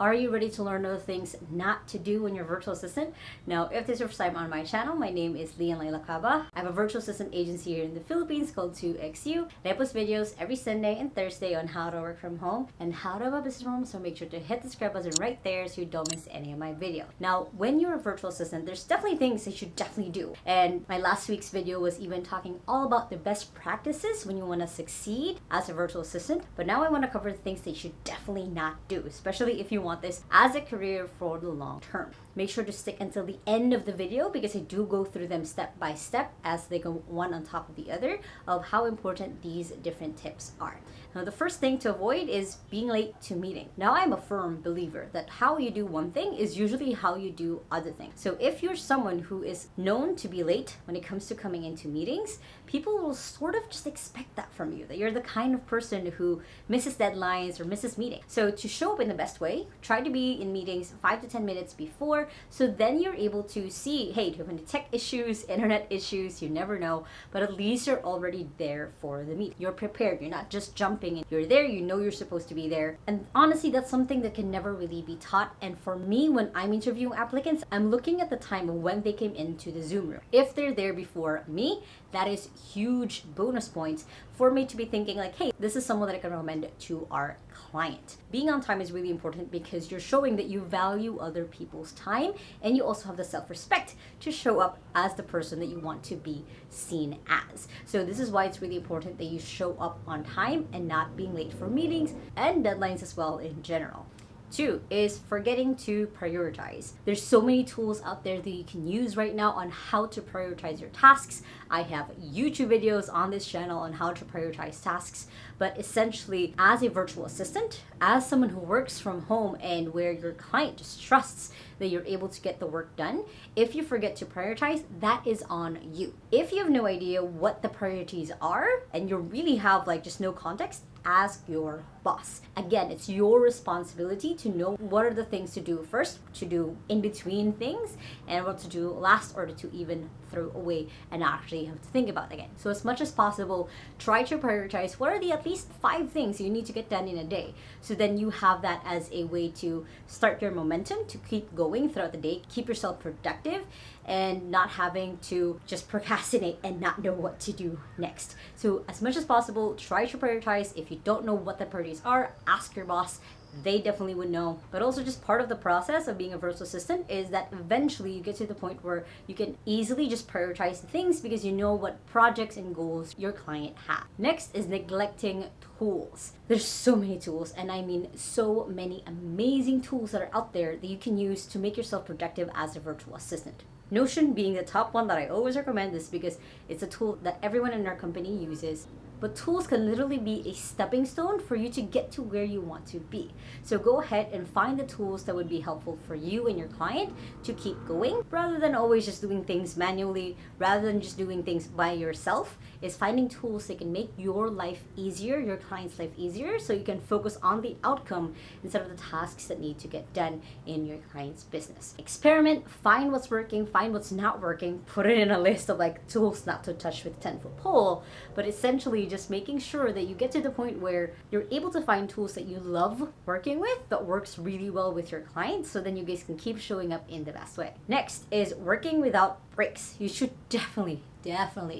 Are you ready to learn other things not to do when you're a virtual assistant? Now, if this is your first time on my channel, my name is Lai Lacaba. I have a virtual assistant agency here in the Philippines called 2XU. And I post videos every Sunday and Thursday on how to work from home and how to have a business from home. So make sure to hit the subscribe button right there so you don't miss any of my video. Now, when you're a virtual assistant, there's definitely things that you should definitely do. And my last week's video was even talking all about the best practices when you want to succeed as a virtual assistant. But now I want to cover the things that you should definitely not do, especially if you want this as a career for the long term. Make sure to stick until the end of the video because I do go through them step by step as they go one on top of the other of how important these different tips are. Now, the first thing to avoid is being late to meeting. Now, I'm a firm believer that how you do one thing is usually how you do other things. So if you're someone who is known to be late when it comes to coming into meetings, people will sort of just expect that from you, that you're the kind of person who misses deadlines or misses meetings. So to show up in the best way, try to be in meetings 5 to 10 minutes before, so then you're able to see, hey, do you have any tech issues, internet issues, you never know, but at least you're already there for the meeting. You're prepared, you're not just jumping in. You're there, you know you're supposed to be there. And honestly, that's something that can never really be taught. And for me, when I'm interviewing applicants, I'm looking at the time of when they came into the Zoom room. If they're there before me, that is huge bonus points for me to be thinking like, hey, this is someone that I can recommend to our client. Being on time is really important because you're showing that you value other people's time and you also have the self-respect to show up as the person that you want to be seen as. So this is why it's really important that you show up on time and not being late for meetings and deadlines as well in general. 2 is forgetting to prioritize. There's so many tools out there that you can use right now on how to prioritize your tasks. I have YouTube videos on this channel on how to prioritize tasks, but essentially as a virtual assistant, as someone who works from home and where your client just trusts that you're able to get the work done, if you forget to prioritize, that is on you. If you have no idea what the priorities are and you really have like just no context, ask your boss. Again, it's your responsibility to know what are the things to do first, to do in between things, and what to do last, or to even throw away and actually have to think about again. So as much as possible, try to prioritize what are the at least 5 things you need to get done in a day. So then you have that as a way to start your momentum to keep going throughout the day, keep yourself productive, and not having to just procrastinate and not know what to do next. So as much as possible, try to prioritize. If you don't know what the priorities are, ask your boss. They definitely would know. But also just part of the process of being a virtual assistant is that eventually you get to the point where you can easily just prioritize things because you know what projects and goals your client has. Next is neglecting tools. There's so many tools, and I mean so many amazing tools that are out there that you can use to make yourself productive as a virtual assistant. Notion being the top one that I always recommend this because it's a tool that everyone in our company uses. But tools can literally be a stepping stone for you to get to where you want to be. So go ahead and find the tools that would be helpful for you and your client to keep going, rather than always just doing things manually, rather than just doing things by yourself, is finding tools that can make your life easier, your client's life easier, so you can focus on the outcome instead of the tasks that need to get done in your client's business. Experiment, find what's working, find what's not working, put it in a list of like tools not to touch with 10-foot pole, but essentially just making sure that you get to the point where you're able to find tools that you love working with that works really well with your clients, so then you guys can keep showing up in the best way. Next is working without breaks. You should definitely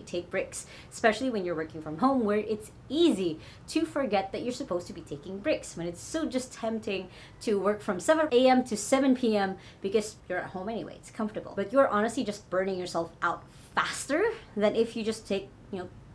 take breaks, especially when you're working from home where it's easy to forget that you're supposed to be taking breaks, when it's so just tempting to work from 7 a.m. to 7 p.m. because you're at home anyway, it's comfortable. But you're honestly just burning yourself out faster than if you just take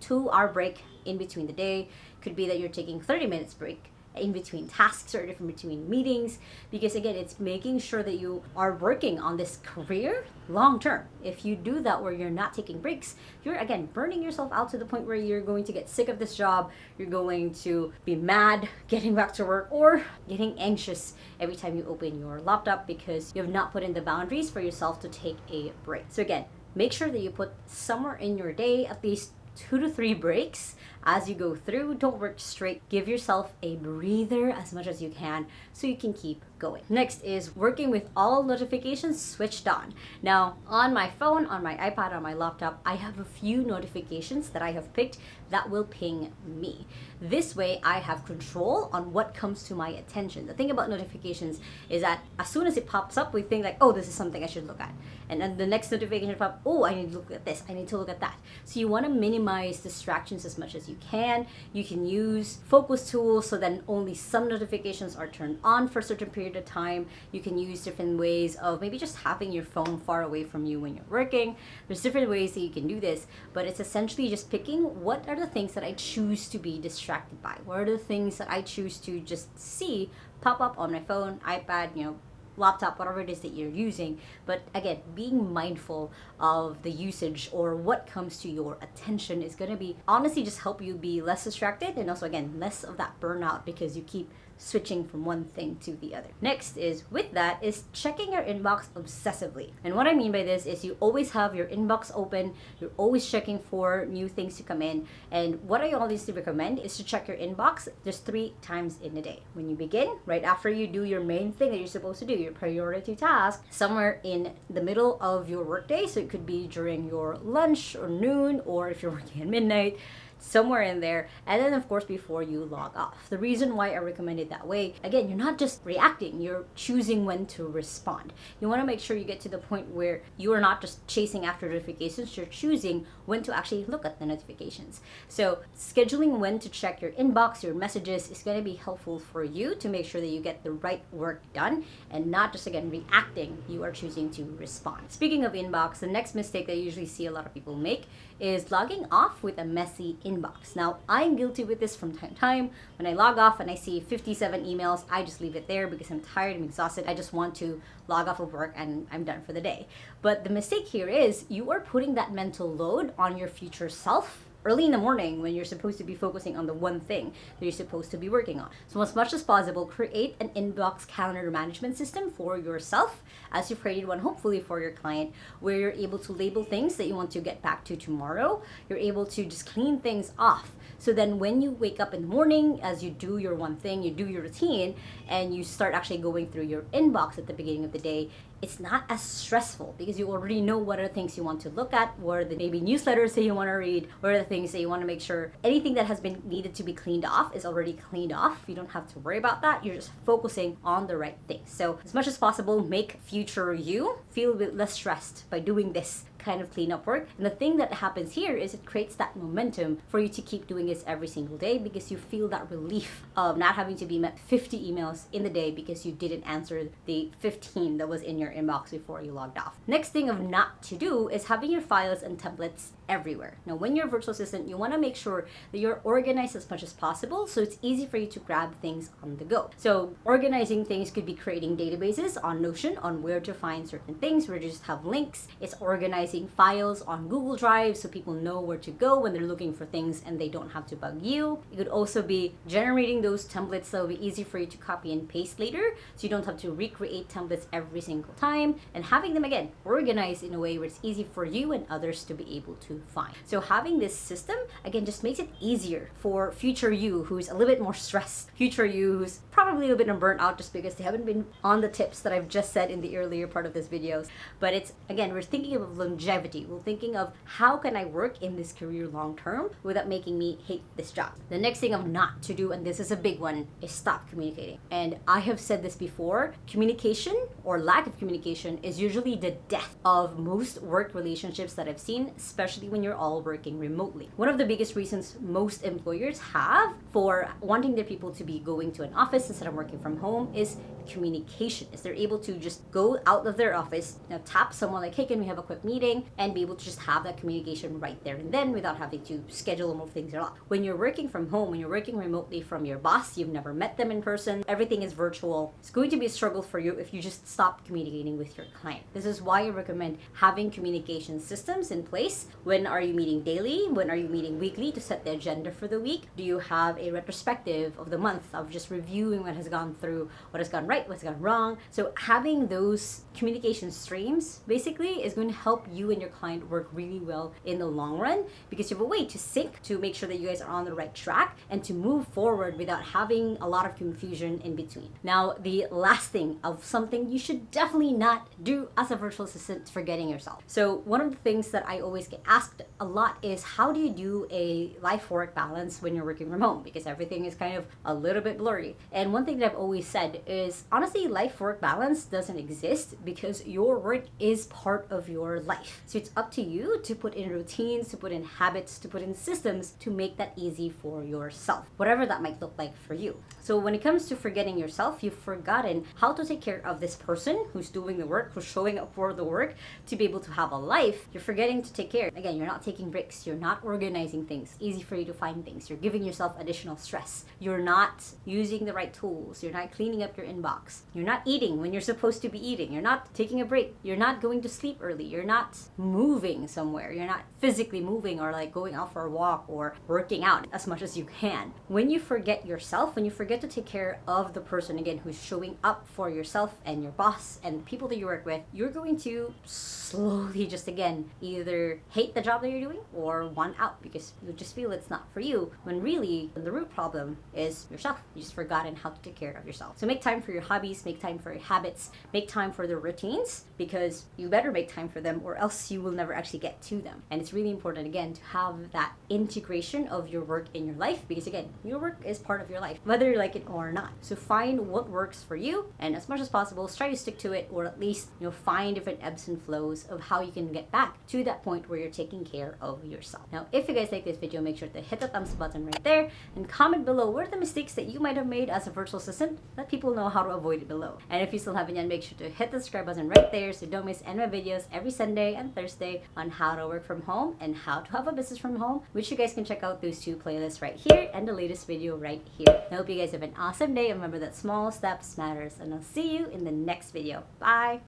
2-hour break in between the day. Could be that you're taking 30 minutes break in between tasks or in between meetings, because again, it's making sure that you are working on this career long term. If you do that where you're not taking breaks, you're again burning yourself out to the point where you're going to get sick of this job, you're going to be mad getting back to work, or getting anxious every time you open your laptop because you have not put in the boundaries for yourself to take a break. So again, make sure that you put somewhere in your day at least 2 to 3 breaks as you go through. Don't work straight. Give yourself a breather as much as you can so you can keep going. Next is working with all notifications switched on. Now, on my phone, on my iPad, on my laptop, I have a few notifications that I have picked that will ping me. This way, I have control on what comes to my attention. The thing about notifications is that as soon as it pops up, we think like, oh, this is something I should look at. And then the next notification pops, oh, I need to look at this, I need to look at that. So you want to minimize distractions as much as you can. You can use focus tools so then only some notifications are turned on for a certain period of time. You can use different ways of maybe just having your phone far away from you when you're working. There's different ways that you can do this, but it's essentially just picking what are the things that I choose to be distracted by. What are the things that I choose to just see pop up on my phone, iPad, laptop, whatever it is that you're using. But again, being mindful of the usage or what comes to your attention is going to be honestly just help you be less distracted, and also again less of that burnout because you keep switching from one thing to the other. Next is with that is checking your inbox obsessively. And what I mean by this is you always have your inbox open, you're always checking for new things to come in. And what I always recommend is to check your inbox just 3 times in a day. When you begin, right after you do your main thing that you're supposed to do, your priority task, somewhere in the middle of your workday. So it could be during your lunch or noon, or if you're working at midnight, somewhere in there, and then of course before you log off. The reason why I recommend it that way, again, you're not just reacting, you're choosing when to respond. You want to make sure you get to the point where you are not just chasing after notifications, you're choosing when to actually look at the notifications. So scheduling when to check your inbox, your messages is going to be helpful for you to make sure that you get the right work done and not just again reacting, you are choosing to respond. Speaking of inbox, the next mistake that I usually see a lot of people make is logging off with a messy inbox. Now, I'm guilty with this from time to time. When I log off and I see 57 emails, I just leave it there because I'm tired, I'm exhausted. I just want to log off of work and I'm done for the day. But the mistake here is you are putting that mental load on your future self early in the morning when you're supposed to be focusing on the one thing that you're supposed to be working on. So as much as possible, create an inbox calendar management system for yourself, as you've created one hopefully for your client, where you're able to label things that you want to get back to tomorrow. You're able to just clean things off. So then when you wake up in the morning, as you do your one thing, you do your routine, and you start actually going through your inbox at the beginning of the day, it's not as stressful because you already know what are the things you want to look at, what are the maybe newsletters that you want to read, what are the things that you want to make sure anything that has been needed to be cleaned off is already cleaned off. You don't have to worry about that. You're just focusing on the right things. So as much as possible, make future you feel a bit less stressed by doing this kind of cleanup work. And the thing that happens here is it creates that momentum for you to keep doing this every single day because you feel that relief of not having to be met 50 emails in the day because you didn't answer the 15 that was in your inbox before you logged off. Next thing of not to do is having your files and templates everywhere. Now, when you're a virtual assistant, you want to make sure that you're organized as much as possible so it's easy for you to grab things on the go. So organizing things could be creating databases on Notion on where to find certain things, where you just have links. It's organizing files on Google Drive so people know where to go when they're looking for things and they don't have to bug you. It could also be generating those templates that will be easy for you to copy and paste later so you don't have to recreate templates every single time, and having them again organized in a way where it's easy for you and others to be able to find. So having this system again just makes it easier for future you who's a little bit more stressed, future you who's probably a little bit burnt out just because they haven't been on the tips that I've just said in the earlier part of this videos. But it's again, we're thinking of longevity. We're thinking of how can I work in this career long term without making me hate this job. The next thing of not to do, and this is a big one, is stop communicating. And I have said this before, communication or lack of communication is usually the death of most work relationships that I've seen, especially when you're all working remotely. One of the biggest reasons most employers have for wanting their people to be going to an office instead of working from home is communication. Is they're able to just go out of their office, tap someone like, hey, can we have a quick meeting, and be able to just have that communication right there and then without having to schedule and move things around. When you're working from home, when you're working remotely from your boss, you've never met them in person, everything is virtual, it's going to be a struggle for you if you just stop communicating with your client. This is why I recommend having communication systems in place. When are you meeting daily? When are you meeting weekly to set the agenda for the week? Do you have a retrospective of the month of just reviewing what has gone through, what has gone right, right, what's gone wrong. So having those communication streams basically is going to help you and your client work really well in the long run, because you have a way to sync to make sure that you guys are on the right track and to move forward without having a lot of confusion in between. Now, the last thing of something you should definitely not do as a virtual assistant is forgetting yourself. So one of the things that I always get asked a lot is, how do you do a life-work balance when you're working from home? Because everything is kind of a little bit blurry. And one thing that I've always said is, honestly, life-work balance doesn't exist because your work is part of your life. So it's up to you to put in routines, to put in habits, to put in systems to make that easy for yourself, whatever that might look like for you. So when it comes to forgetting yourself, you've forgotten how to take care of this person who's doing the work, who's showing up for the work to be able to have a life. You're forgetting to take care. Again, you're not taking breaks. You're not organizing things. Easy for you to find things. You're giving yourself additional stress. You're not using the right tools. You're not cleaning up your inbox. You're not eating when you're supposed to be eating. You're not taking a break. You're not going to sleep early. You're not moving somewhere. You're not physically moving or like going out for a walk or working out as much as you can. When you forget yourself, when you forget to take care of the person, again, who's showing up for yourself and your boss and the people that you work with, you're going to slowly just, again, either hate the job that you're doing or want out because you just feel it's not for you, when really the root problem is yourself. You just forgotten how to take care of yourself. So make time for your hobbies, make time for your habits, make time for the routines, because you better make time for them or else you will never actually get to them. And it's really important, again, to have that integration of your work in your life, because again, your work is part of your life, whether you like it or not. So find what works for you, and as much as possible, try to stick to it, or at least, find different ebbs and flows of how you can get back to that point where you're taking care of yourself. Now, if you guys like this video, make sure to hit the thumbs up button right there and comment below what are the mistakes that you might have made as a virtual assistant. Let people know how to avoid it below. And if you still haven't yet, make sure to hit the subscribe button right there so you don't miss any of my videos every Sunday and Thursday on how to work from home and how to have a business from home, which you guys can check out those two playlists right here and the latest video right here. I hope you guys have an awesome day, and remember that small steps matters, and I'll see you in the next video. Bye!